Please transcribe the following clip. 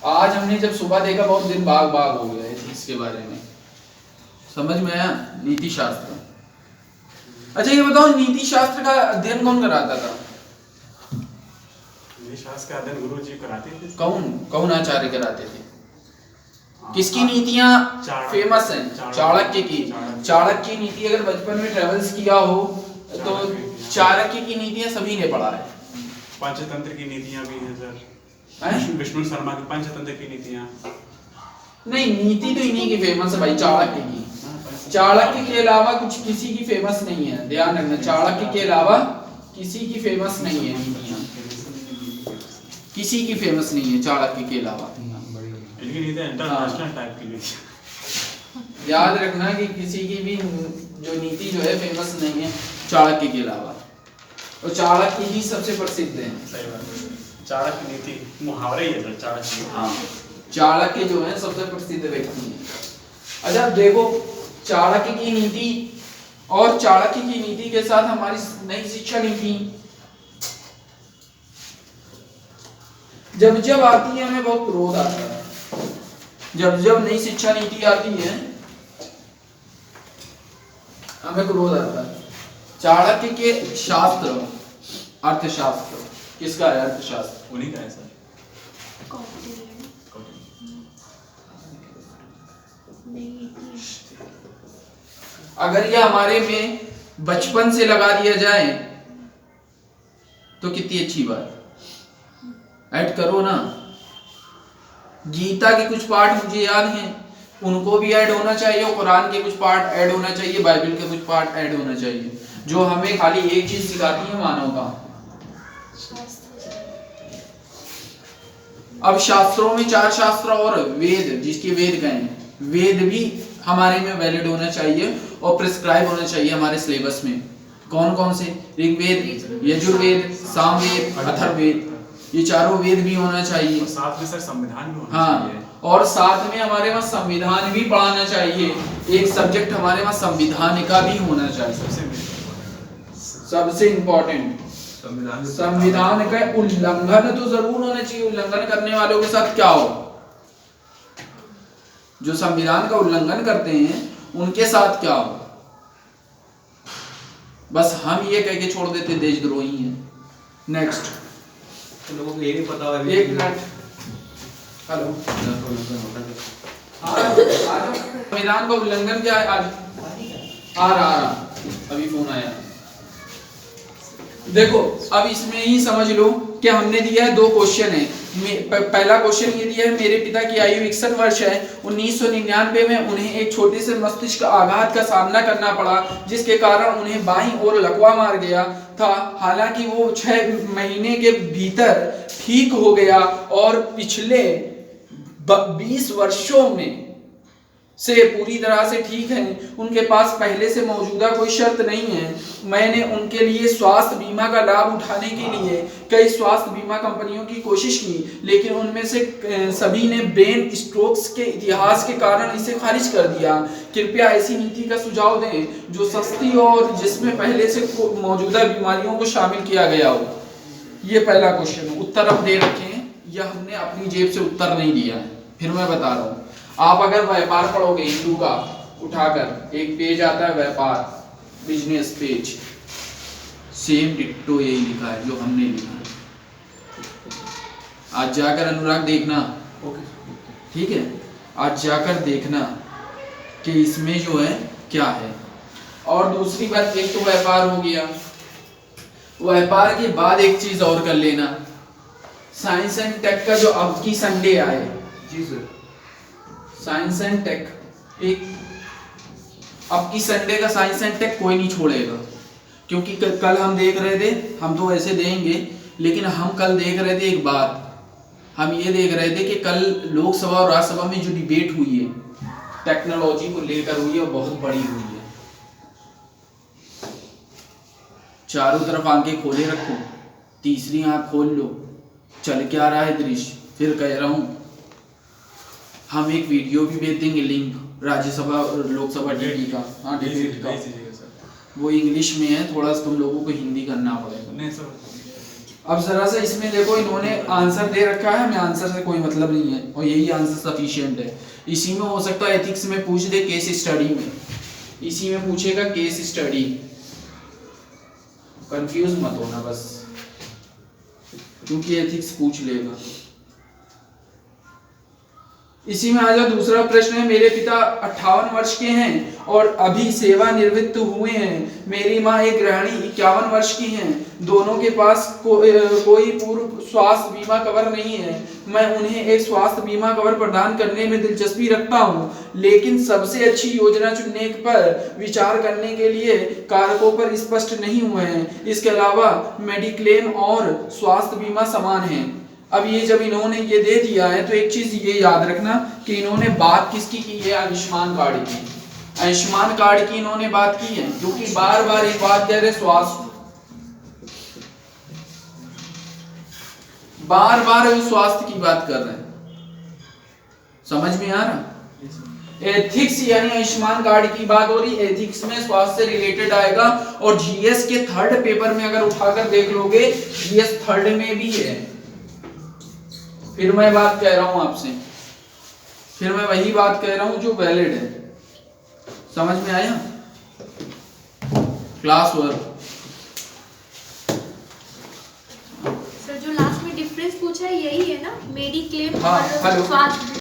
आज हमने जब सुबह देखा बहुत दिन बाग बाग हो गया इसके बारे में, समझ में आया? नीति शास्त्र। अच्छा ये बताओ, नीति शास्त्र का अध्ययन कौन कराता था? नीति शास्त्र का अध्ययन गुरु जी कराते थे। कौन आचार्य कराते थे? किसकी नीतियां फेमस हैं? चाणक्य की। चाणक्य की नीति अगर बचपन में ट्रेवल्स किया हो तो चाणक्य की नीतियां सभी ने पढ़ा है। पंचतंत्र की नीतियां भी हैं सर, विष्णु शर्मा की पंचतंत्र की नीतियां। नहीं, नीति तो इन्हीं की फेमस है भाई, चाणक्य की। चाणक्य के अलावा कुछ किसी की फेमस नहीं है, ध्यान रखना। चाणक्य के अलावा किसी की फेमस नहीं है नीतियां, किसी की फेमस नहीं है चाणक्य के अलावा। इनकी नीतियां इंटरनेशनल टाइप की नीति। याद रखना कि किसी की भी जो नीति जो है फेमस नहीं है चाणक्य के अलावा, और चाणक्य ही सबसे प्रसिद्ध है। सही बात है, चाणक्य नीति मुहावरा ही है सर, चाणक्य। हाँ, चाणक्य जो है सबसे प्रसिद्ध व्यक्ति है। अच्छा देखो, चाणक्य की नीति और चाणक्य की नीति के साथ हमारी नई शिक्षा नीति जब जब आती है हमें बहुत क्रोध आता है। जब जब नई शिक्षा नीति आती है हमें क्रोध आता है। चाणक्य के शास्त्र, अर्थशास्त्र किसका है? अर्थशास्त्र उन्हीं का है सर। अगर ये हमारे में बचपन से लगा दिया जाए तो कितनी अच्छी बात। ऐड करो ना। गीता के कुछ पाठ मुझे याद हैं, उनको भी ऐड होना चाहिए, और कुरान के कुछ पाठ ऐड होना चाहिए, बाइबल के कुछ पाठ ऐड होना चाहिए, जो हमें खाली एक चीज सिखाती है, मानवता। अब शास्त्रों में 4 शास्त्र और वेद, जिसके वेद कहें, वेद भी हमारे में वैलिड होना चाहिए और प्रिस्क्राइब होना चाहिए हमारे सिलेबस में। कौन कौन से? ऋग्वेद, यजुर्वेद, सामवेद, अथर्ववेद, ये चारों वेद भी होना चाहिए। और साथ में सर संविधान भी होना हाँ, चाहिए। और साथ में हमारे पास संविधान भी पढ़ाना चाहिए। एक सब्जेक्ट हमारे पास संविधान का भी होना चाहिए, सबसे इम्पोर्टेंट। संविधान का उल्लंघन तो जरूर होना चाहिए। उल्लंघन करने वालों के साथ क्या हो? जो संविधान का उल्लंघन करते हैं उनके साथ क्या हो? बस हम ये कह के छोड़ देते देशद्रोही हैं। नेक्स्ट, तो लोगों को ये नहीं पता है। एक मिनट, हेलो, संविधान का उल्लंघन क्या है? आज आ रहा अभी फोन आया। देखो, अब इसमें ही समझ लो कि हमने दिया है 2 क्वेश्चन है। पहला क्वेश्चन ये दिया है, मेरे पिता की आयु 61 वर्ष है। 1999 में उन्हें एक छोटे से मस्तिष्क आघात का सामना करना पड़ा, जिसके कारण उन्हें बाईं ओर लकवा मार गया था। हालांकि वो 6 महीने के भीतर ठीक हो गया और पिछले 20 वर्षों में से पूरी तरह से ठीक हैं। उनके पास पहले से मौजूदा कोई शर्त नहीं है। मैंने उनके लिए स्वास्थ्य बीमा का लाभ उठाने के लिए कई स्वास्थ्य बीमा कंपनियों की कोशिश की, लेकिन उनमें से सभी ने ब्रेन स्ट्रोक्स के इतिहास के कारण इसे खारिज कर दिया। कृपया ऐसी नीति का सुझाव दें जो सस्ती और जिसमें पहले से मौजूदा बीमारियों को शामिल किया गया हो। ये पहला क्वेश्चन है। उत्तर अब दे रखे हैं, यह हमने अपनी जेब से उत्तर नहीं दिया है। फिर मैं बता रहा हूँ, आप अगर व्यापार पढ़ोगे हिंदू का उठाकर, एक पेज आता है व्यापार, बिजनेस पेज, सेम डिट्टो यही लिखा है जो हमने लिखा है। आज जाकर अनुराग देखना, ठीक है, आज जाकर देखना कि इसमें जो है क्या है। और दूसरी बात, एक तो व्यापार हो गया, व्यापार के बाद एक चीज और कर लेना, साइंस एंड टेक का जो अब की संडे आए। जी सर। साइंस एंड टेक, एक अब की संडे का साइंस एंड टेक कोई नहीं छोड़ेगा, क्योंकि कल हम देख रहे थे, हम तो ऐसे देंगे, लेकिन हम कल देख रहे थे एक बात, हम ये देख रहे थे कि कल लोकसभा और राज्यसभा में जो डिबेट हुई है टेक्नोलॉजी को लेकर हुई है, वो बहुत बड़ी हुई है। चारों तरफ आंखें खोले रखो, तीसरी आंख खोल लो, चल क्या रहा है दृश्य। फिर कह रहा हूं, हम एक वीडियो भी भेज देंगे, लिंक राज्यसभा और लोकसभा टीवी का। हाँ, डिबेट का, वो इंग्लिश में है, थोड़ा सा तुम लोगों को हिंदी करना पड़ेगा। नहीं सर। अब जरा सा इसमें देखो, इन्होंने आंसर दे रखा है, हमें आंसर से कोई मतलब नहीं है और यही आंसर सफिशिएंट है। इसी में हो सकता है एथिक्स में पूछ दे, केस स्टडी में, इसी में पूछेगा केस स्टडी। कंफ्यूज मत होना बस, क्योंकि एथिक्स पूछ लेगा। इसी में आ जाओ, दूसरा प्रश्न है, मेरे पिता 58 वर्ष के हैं और अभी सेवानिवृत्त हुए हैं। मेरी माँ एक गृहिणी 51 वर्ष की हैं। दोनों के पास कोई पूर्व स्वास्थ्य बीमा कवर नहीं है। मैं उन्हें एक स्वास्थ्य बीमा कवर प्रदान करने में दिलचस्पी रखता हूँ, लेकिन सबसे अच्छी योजना चुनने पर विचार करने के लिए कारकों पर स्पष्ट नहीं हुए हैं। इसके अलावा मेडिक्लेम और स्वास्थ्य बीमा समान हैं। अब ये जब इन्होंने ये दे दिया है तो एक चीज ये याद रखना कि इन्होंने बात किसकी की है, आयुष्मान कार्ड की। आयुष्मान कार्ड की इन्होंने बात की है, क्योंकि बार बार ये बात कह रहे स्वास्थ्य, बार बार स्वास्थ्य की बात कर रहे हैं। समझ में आ रहा? एथिक्स यानी आयुष्मान कार्ड की बात हो रही, एथिक्स में स्वास्थ्य से रिलेटेड आएगा। और जीएस के थर्ड पेपर में अगर उठाकर देख लोगे, जीएस थर्ड में भी है। फिर मैं बात कह रहा हूं आपसे, फिर मैं वही बात कह रहा हूं जो वैलिड है। समझ में आया? क्लास वर्क सर जो लास्ट में डिफरेंस पूछा है यही है ना, मेडिक्लेम हाँ, और हेलो। स्वास्थ्य